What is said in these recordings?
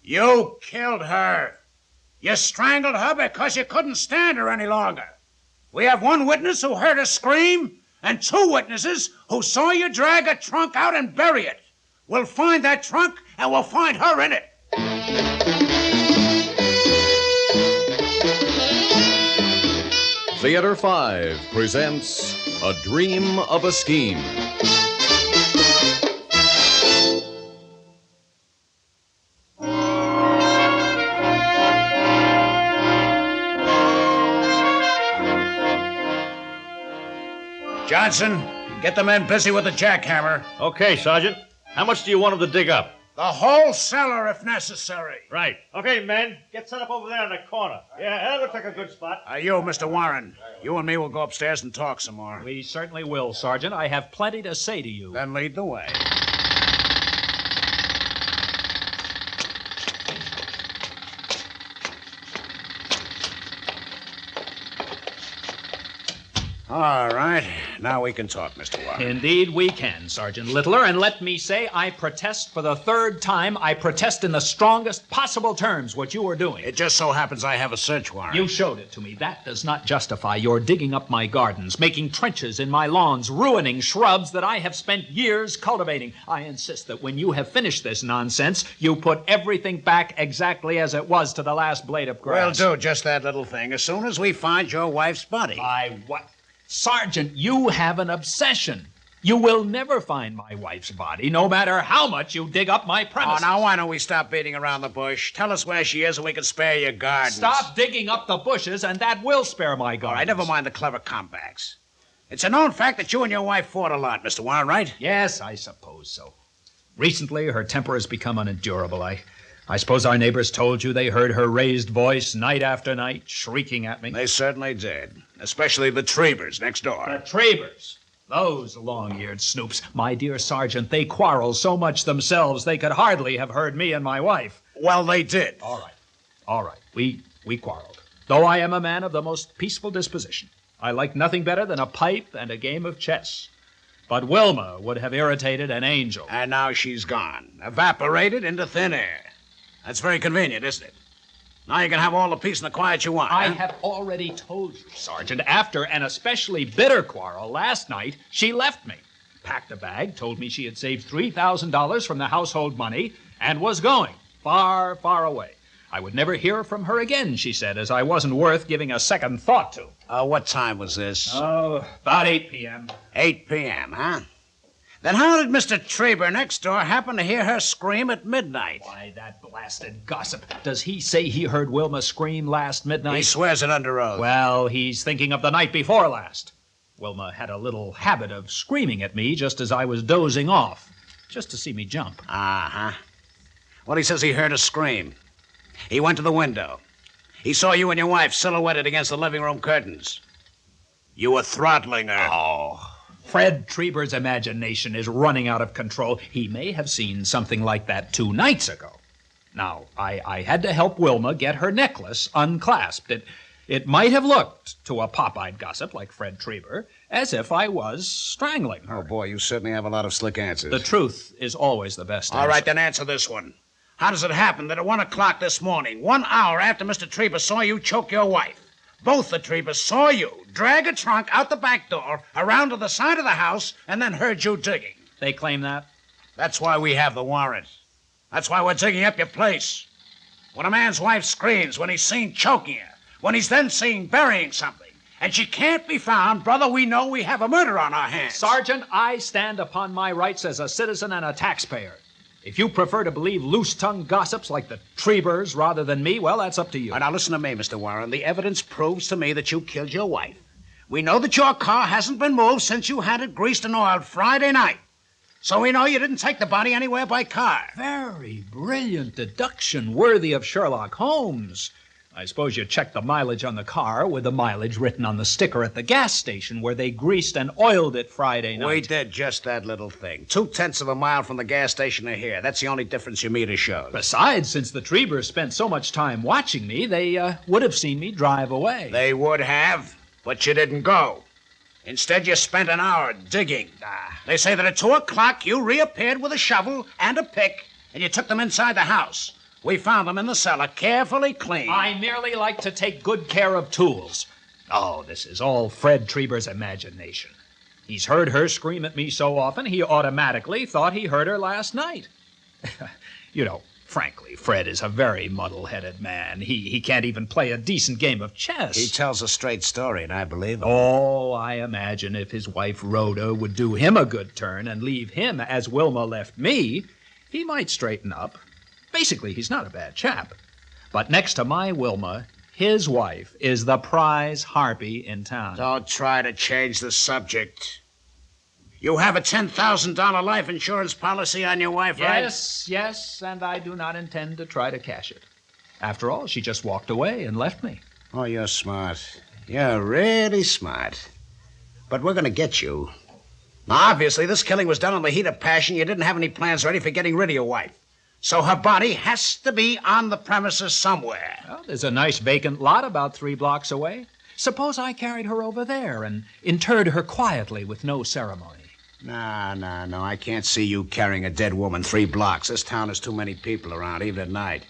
You killed her. You strangled her because you couldn't stand her any longer. We have one witness who heard her scream and two witnesses who saw you drag a trunk out and bury it. We'll find that trunk and we'll find her in it. Theater 5 presents A Dream of a Scheme. Johnson, get the men busy with the jackhammer. Okay, Sergeant. How much do you want them to dig up? The whole cellar, if necessary. Right. Okay, men. Get set up over there in the corner. Yeah, that looks like a good spot. You, Mr. Warren. You and me will go upstairs and talk some more. We certainly will, Sergeant. I have plenty to say to you. Then lead the way. All right. Now we can talk, Mr. Warren. Indeed we can, Sergeant Littler. And let me say, I protest for the third time. I protest in the strongest possible terms what you are doing. It just so happens I have a search warrant. You showed it to me. That does not justify your digging up my gardens, making trenches in my lawns, ruining shrubs that I have spent years cultivating. I insist that when you have finished this nonsense, you put everything back exactly as it was to the last blade of grass. We'll do just that little thing as soon as we find your wife's body. My what? Sergeant, you have an obsession. You will never find my wife's body, no matter how much you dig up my premises. Oh, now why don't we stop beating around the bush? Tell us where she is and we can spare your gardens. Stop digging up the bushes, and that will spare my gardens. All right, never mind the clever comebacks. It's a known fact that you and your wife fought a lot, Mr. Warren, right? Yes, I suppose so. Recently, her temper has become unendurable. I suppose our neighbors told you they heard her raised voice night after night, shrieking at me. They certainly did. Especially the Trebers next door. The Trebers? Those long-eared snoops. My dear Sergeant, they quarrel so much themselves they could hardly have heard me and my wife. Well, they did. All right. We quarreled. Though I am a man of the most peaceful disposition. I like nothing better than a pipe and a game of chess. But Wilma would have irritated an angel. And now she's gone. Evaporated into thin air. That's very convenient, isn't it? Now you can have all the peace and the quiet you want. I have already told you, Sergeant, after an especially bitter quarrel last night, she left me. Packed a bag, told me she had saved $3,000 from the household money, and was going far, far away. I would never hear from her again, she said, as I wasn't worth giving a second thought to. What time was this? Oh, about 8 p.m. 8 p.m., huh? Then how did Mr. Treber next door happen to hear her scream at midnight? Why, that blasted gossip. Does he say he heard Wilma scream last midnight? He swears it under oath. Well, he's thinking of the night before last. Wilma had a little habit of screaming at me just as I was dozing off, just to see me jump. Uh-huh. Well, he says he heard her scream. He went to the window. He saw you and your wife silhouetted against the living room curtains. You were throttling her. Oh. Fred Treber's imagination is running out of control. He may have seen something like that 2 nights ago. Now, I had to help Wilma get her necklace unclasped. It might have looked, to a pop-eyed gossip like Fred Treber, as if I was strangling her. Oh, boy, you certainly have a lot of slick answers. The truth is always the best answer. All right, then answer this one. How does it happen that at 1 o'clock this morning, 1 hour after Mr. Treber saw you choke your wife, both the Trebers saw you drag a trunk out the back door, around to the side of the house, and then heard you digging? They claim that? That's why we have the warrant. That's why we're digging up your place. When a man's wife screams, when he's seen choking her, when he's then seen burying something, and she can't be found, brother, we know we have a murder on our hands. Sergeant, I stand upon my rights as a citizen and a taxpayer. If you prefer to believe loose-tongued gossips like the Trebers rather than me, well, that's up to you. All right, now listen to me, Mr. Warren. The evidence proves to me that you killed your wife. We know that your car hasn't been moved since you had it greased and oiled Friday night. So we know you didn't take the body anywhere by car. Very brilliant deduction, worthy of Sherlock Holmes. I suppose you checked the mileage on the car with the mileage written on the sticker at the gas station where they greased and oiled it Friday night. We did just that little thing. 0.2 of a mile from the gas station to here. That's the only difference your meter shows. Besides, since the Trebers spent so much time watching me, they would have seen me drive away. They would have, but you didn't go. Instead, you spent an hour digging. They say that at 2 o'clock you reappeared with a shovel and a pick, and you took them inside the house. We found them in the cellar, carefully cleaned. I merely like to take good care of tools. Oh, this is all Fred Trieber's imagination. He's heard her scream at me so often, he automatically thought he heard her last night. Frankly, Fred is a very muddle-headed man. He can't even play a decent game of chess. He tells a straight story, and I believe him. Oh, I imagine if his wife Rhoda would do him a good turn and leave him as Wilma left me, he might straighten up. Basically, he's not a bad chap. But next to my Wilma, his wife is the prize harpy in town. Don't try to change the subject. You have a $10,000 life insurance policy on your wife, right? Yes, and I do not intend to try to cash it. After all, she just walked away and left me. Oh, you're smart. You're really smart. But we're going to get you. Now, obviously, this killing was done in the heat of passion. You didn't have any plans ready for getting rid of your wife. So her body has to be on the premises somewhere. Well, there's a nice vacant lot about 3 blocks away. Suppose I carried her over there and interred her quietly with no ceremony. No. I can't see you carrying a dead woman 3 blocks. This town has too many people around, even at night.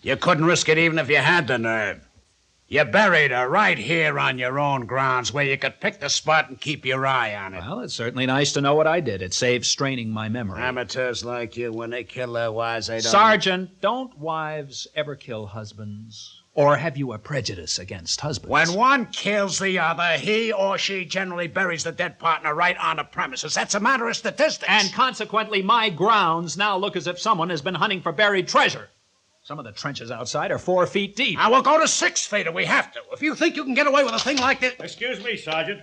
You couldn't risk it even if you had the nerve. You buried her right here on your own grounds where you could pick the spot and keep your eye on it. Well, it's certainly nice to know what I did. It saves straining my memory. Amateurs like you, when they kill their wives, they don't... Sergeant, don't wives ever kill husbands? Or have you a prejudice against husbands? When one kills the other, he or she generally buries the dead partner right on the premises. That's a matter of statistics. And consequently, my grounds now look as if someone has been hunting for buried treasure. Some of the trenches outside are 4 feet deep. Now, we'll go to 6 feet if we have to. If you think you can get away with a thing like this... Excuse me, Sergeant.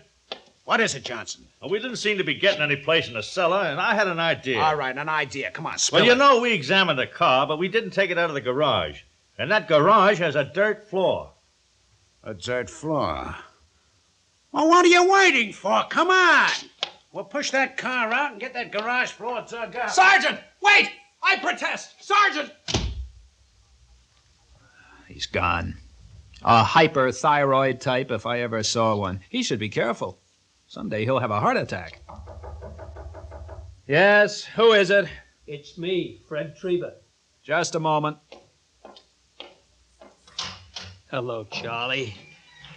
What is it, Johnson? Well, we didn't seem to be getting any place in the cellar, and I had an idea. All right, an idea. Come on, spill Well, it. we examined the car, but we didn't take it out of the garage. And that garage has a dirt floor. A dirt floor. Well, what are you waiting for? Come on. We'll push that car out and get that garage floor dug up. Sergeant, wait! I protest! Sergeant! He's gone. A hyperthyroid type, if I ever saw one. He should be careful. Someday he'll have a heart attack. Yes, who is it? It's me, Fred Trieber. Just a moment. Hello, Charlie.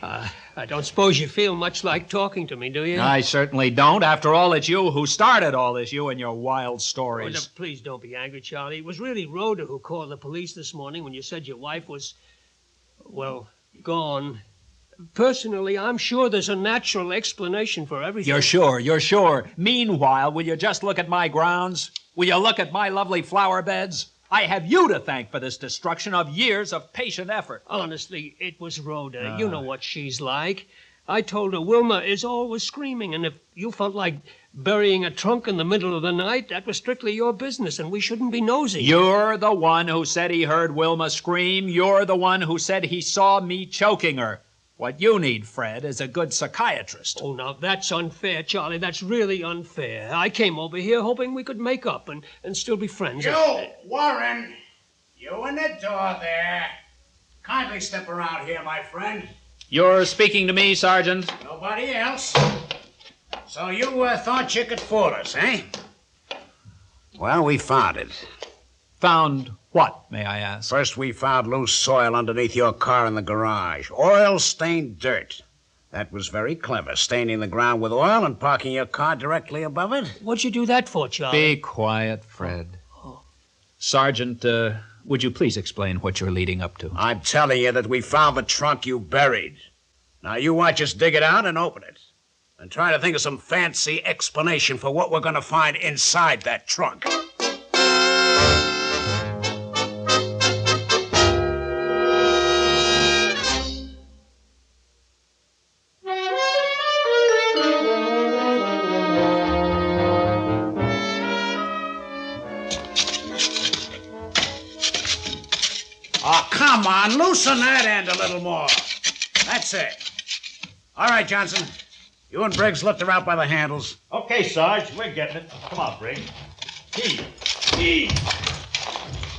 I don't suppose you feel much like talking to me, do you? I certainly don't. After all, it's you who started all this, you and your wild Oh, stories. no, please don't be angry, Charlie. It was really Rhoda who called the police this morning when you said your wife was, well, gone. Personally, I'm sure there's a natural explanation for everything. You're sure. Meanwhile, will you just look at my grounds? Will you look at my lovely flower beds? I have you to thank for this destruction of years of patient effort. Honestly, it was Rhoda. You know what she's like. I told her Wilma is always screaming, and if you felt like burying a trunk in the middle of the night, that was strictly your business, and we shouldn't be nosy. You're the one who said he heard Wilma scream. You're the one who said he saw me choking her. What you need, Fred, is a good psychiatrist. Oh, now, that's unfair, Charlie. That's really unfair. I came over here hoping we could make up and still be friends. You, Warren, you in the door there. Kindly step around here, my friend. You're speaking to me, Sergeant? Nobody else. So you thought you could fool us, eh? Well, we found it. Found what, may I ask? First, we found loose soil underneath your car in the garage. Oil-stained dirt. That was very clever, staining the ground with oil and parking your car directly above it. What'd you do that for, Charlie? Be quiet, Fred. Sergeant, would you please explain what you're leading up to? I'm telling you that we found the trunk you buried. Now, you watch us dig it out and open it. And try to think of some fancy explanation for what we're going to find inside that trunk. Oh, come on, loosen that end a little more. That's it. All right, Johnson. You and Briggs lift her out by the handles. Okay, Sarge, we're getting it. Come on, Briggs. Heave.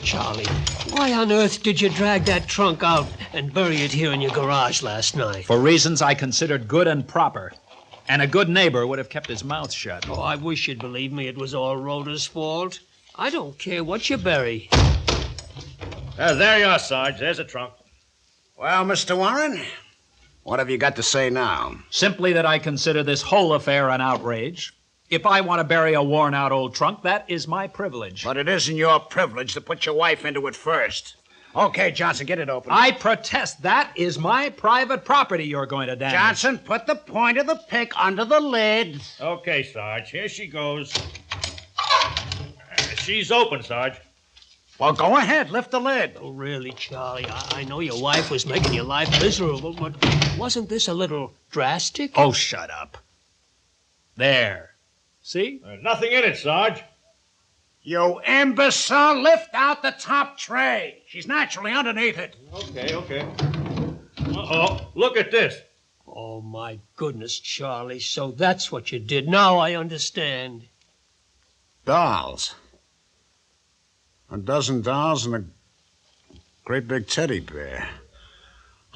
Charlie, why on earth did you drag that trunk out and bury it here in your garage last night? For reasons I considered good and proper. And a good neighbor would have kept his mouth shut. Oh, I wish you'd believe me it was all Rhoda's fault. I don't care what you bury. There you are, Sarge. There's a trunk. Well, Mr. Warren, what have you got to say now? Simply that I consider this whole affair an outrage. If I want to bury a worn-out old trunk, that is my privilege. But it isn't your privilege to put your wife into it first. Okay, Johnson, get it open. I protest. That is my private property you're going to damage. Johnson, put the point of the pick under the lid. Okay, Sarge. Here she goes. She's open, Sarge. Well, go ahead. Lift the lid. Oh, really, Charlie, I know your wife was making your life miserable, but wasn't this a little drastic? Oh, shut up. There. See? Nothing in it, Sarge. You imbecile, lift out the top tray. She's naturally underneath it. Okay. Uh-oh, look at this. Oh, my goodness, Charlie, so that's what you did. Now I understand. Dolls. A dozen dolls and a great big teddy bear.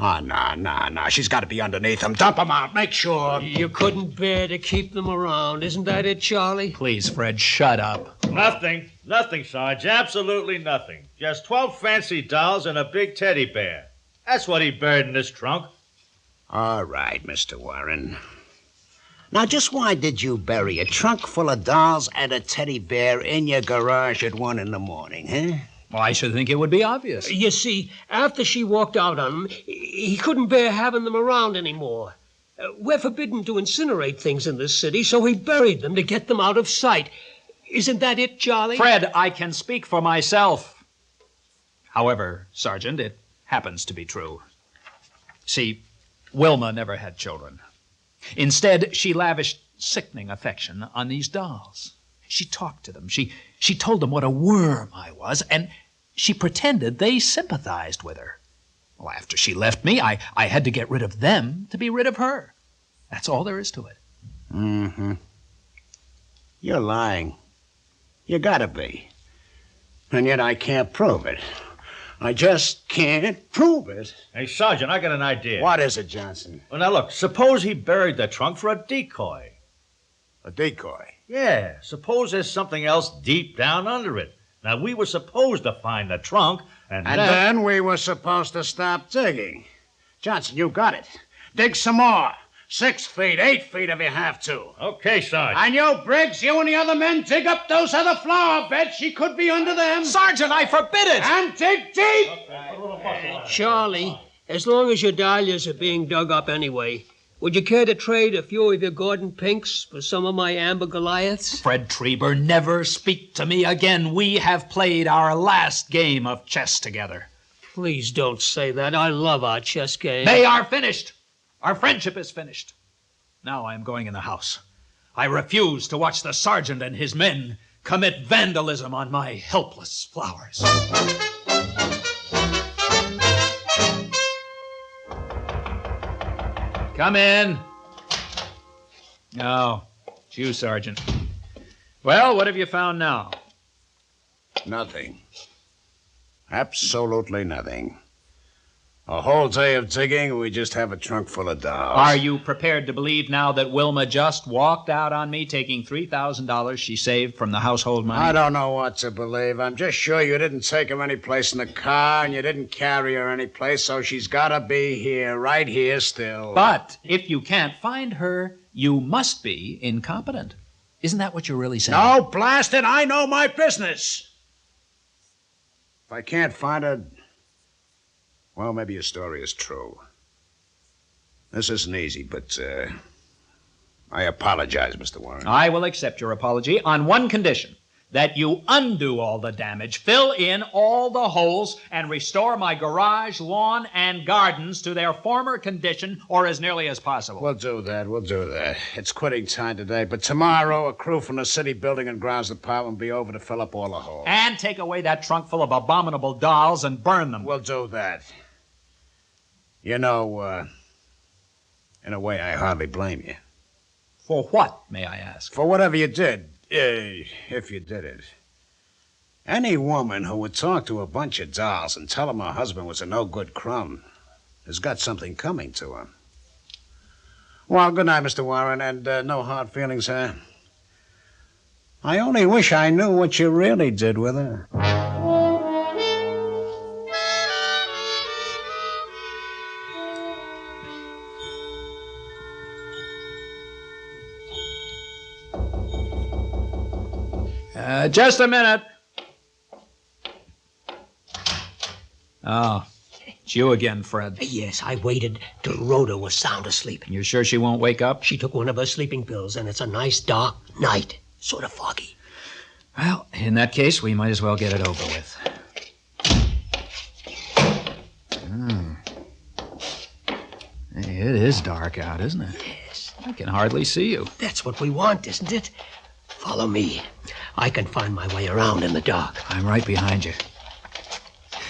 Oh, no. She's got to be underneath them. Dump them out. Make sure. You couldn't bear to keep them around. Isn't that it, Charlie? Please, Fred, shut up. Nothing, Sarge. Absolutely nothing. Just 12 fancy dolls and a big teddy bear. That's what he buried in this trunk. All right, Mr. Warren. Now, just why did you bury a trunk full of dolls and a teddy bear in your garage at 1 in the morning, huh? Well, I should think it would be obvious. You see, after she walked out on him, he couldn't bear having them around anymore. We're forbidden to incinerate things in this city, so he buried them to get them out of sight. Isn't that it, Charlie? Fred, I can speak for myself. However, Sergeant, it happens to be true. See, Wilma never had children. Instead, she lavished sickening affection on these dolls. She talked to them. She told them what a worm I was, and she pretended they sympathized with her. Well, after she left me, I had to get rid of them to be rid of her. That's all there is to it. Mm-hmm. You're lying. You gotta be. And yet I can't prove it. I just can't prove it. Hey, Sergeant, I got an idea. What is it, Johnson? Well, now look, suppose he buried the trunk for a decoy. A decoy? Yeah, suppose there's something else deep down under it. Now, we were supposed to find the trunk, and then we were supposed to stop digging. Johnson, you got it. Dig some more. 6 feet, 8 feet if you have to. Okay, Sarge. And you, Briggs, you and the other men dig up those other flower beds. She could be under them. Sergeant, I forbid it! And dig deep! Charlie, as long as your dahlias are being dug up anyway, would you care to trade a few of your Gordon Pinks for some of my Amber Goliaths? Fred Trieber, never speak to me again. We have played our last game of chess together. Please don't say that. I love our chess game. They are finished. Our friendship is finished. Now I am going in the house. I refuse to watch the sergeant and his men commit vandalism on my helpless flowers. Come in. No, it's you, Sergeant. Well, what have you found now? Nothing. Absolutely nothing. A whole day of digging, and we just have a trunk full of dolls. Are you prepared to believe now that Wilma just walked out on me taking $3,000 she saved from the household money? I don't know what to believe. I'm just sure you didn't take her any place in the car, and you didn't carry her any place, so she's got to be here, right here still. But if you can't find her, you must be incompetent. Isn't that what you're really saying? No, blast it, I know my business. If I can't find her, well, maybe your story is true. This isn't easy, but I apologize, Mr. Warren. I will accept your apology on one condition, that you undo all the damage, fill in all the holes, and restore my garage, lawn, and gardens to their former condition, or as nearly as possible. We'll do that. It's quitting time today, but tomorrow a crew from the city building and grounds department will be over to fill up all the holes. And take away that trunk full of abominable dolls and burn them. We'll do that. You know, in a way, I hardly blame you. For what, may I ask? For whatever you did, if you did it. Any woman who would talk to a bunch of dolls and tell them her husband was a no-good crumb has got something coming to her. Well, good night, Mr. Warren, and no hard feelings, huh? I only wish I knew what you really did with her. Just a minute. Oh, it's you again, Fred. Yes, I waited till Rhoda was sound asleep. You're sure she won't wake up? She took one of her sleeping pills, and it's a nice dark night. Sort of foggy. Well, in that case, we might as well get it over with. Hey, it is dark out, isn't it? Yes. I can hardly see you. That's what we want, isn't it? Follow me. I can find my way around in the dark. I'm right behind you.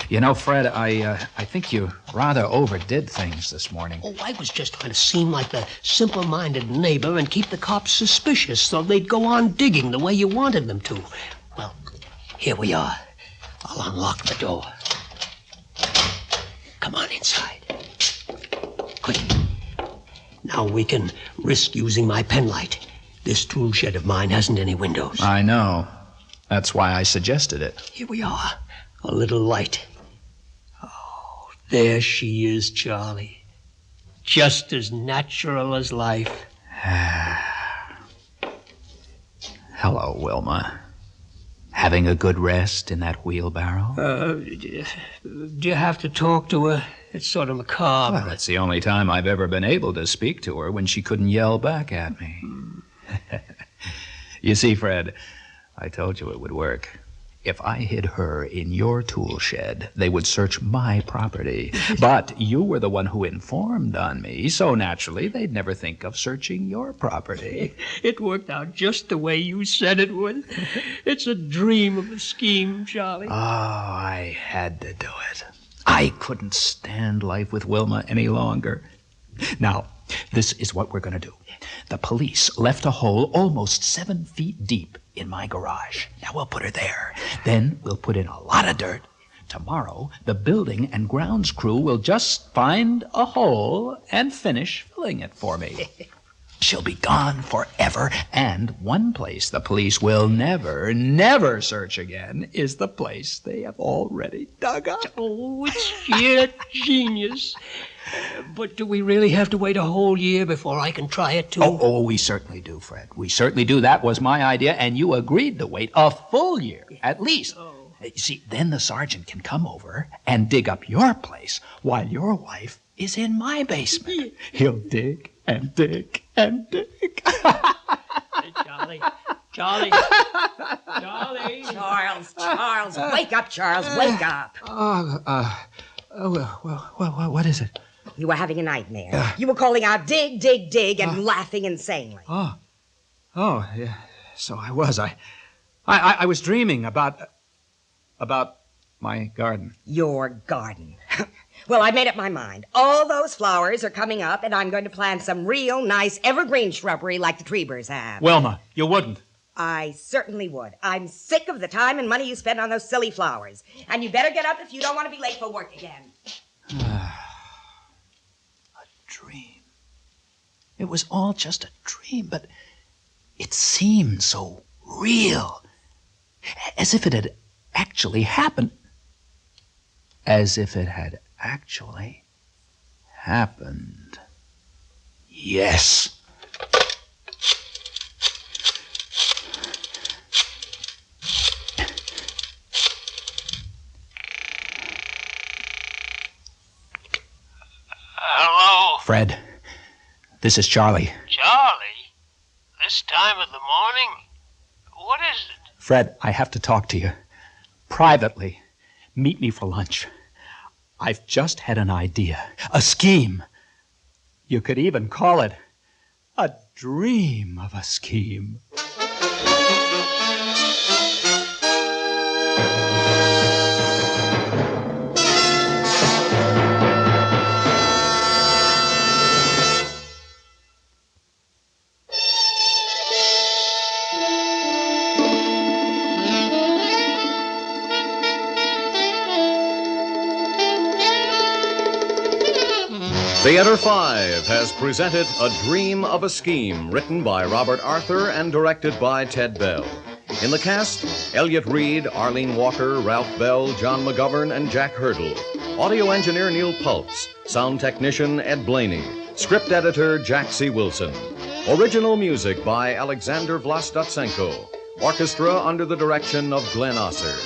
You know, Fred, I think you rather overdid things this morning. Oh, I was just trying to seem like the simple-minded neighbor and keep the cops suspicious so they'd go on digging the way you wanted them to. Well, here we are. I'll unlock the door. Come on inside. Quick. Now we can risk using my penlight. This tool shed of mine hasn't any windows. I know. That's why I suggested it. Here we are. A little light. Oh, there she is, Charlie. Just as natural as life. Hello, Wilma. Having a good rest in that wheelbarrow? Do you have to talk to her? It's sort of macabre. Well, it's the only time I've ever been able to speak to her when she couldn't yell back at me. You see, Fred, I told you it would work. If I hid her in your tool shed, they would search my property. But you were the one who informed on me, so naturally they'd never think of searching your property. It worked out just the way you said it would. It's a dream of a scheme, Charlie. Oh, I had to do it. I couldn't stand life with Wilma any longer. Now, this is what we're going to do. The police left a hole almost 7 feet deep in my garage. Now we'll put her there. Then we'll put in a lot of dirt. Tomorrow, the building and grounds crew will just find a hole and finish filling it for me. She'll be gone forever, and one place the police will never, never search again is the place they have already dug up. Oh, it's sheer genius. But do we really have to wait a whole year before I can try it, too? Oh, we certainly do, Fred. We certainly do. That was my idea, and you agreed to wait a full year, at least. You see, then the sergeant can come over and dig up your place while your wife is in my basement. He'll dig and dig and dig. Hey, Charlie. Charlie. Charlie. Charles, wake up, Charles, wake up. What is it? You were having a nightmare. You were calling out dig, dig, dig, and laughing insanely. Oh, yeah. So I was. I was dreaming about my garden. Your garden. Well, I made up my mind. All those flowers are coming up, and I'm going to plant some real nice evergreen shrubbery like the Treebers have. Wilma, you wouldn't. I certainly would. I'm sick of the time and money you spend on those silly flowers. And you better get up if you don't want to be late for work again. A dream. It was all just a dream, but it seemed so real. As if it had actually happened. As if it had actually happened. Yes. Hello? Fred, this is Charlie. Charlie? This time of the morning? What is it? Fred, I have to talk to you. Privately. Meet me for lunch. I've just had an idea. A scheme. You could even call it a dream of a scheme. Theater 5 has presented A Dream of a Scheme, written by Robert Arthur and directed by Ted Bell. In the cast, Elliott, Reid, Arlene Walker, Ralph Bell, John McGovern, and Jack Hurdle. Audio engineer Neil Pultz. Sound technician Ed Blaney. Script editor Jack C. Wilson. Original music by Alexander Vlastotsenko. Orchestra under the direction of Glenn Osser.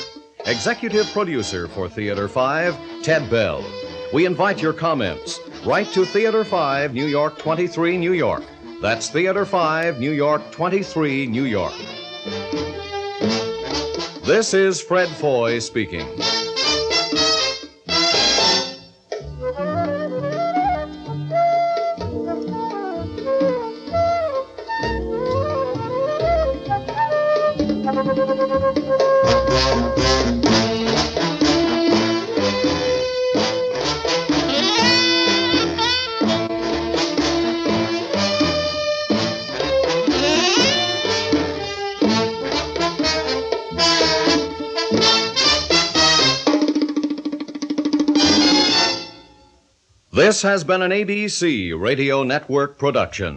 Executive producer for Theater 5, Ted Bell. We invite your comments. Write to Theater 5, New York 23, New York. That's Theater 5, New York 23, New York. This is Fred Foy speaking. This has been an ABC Radio Network production.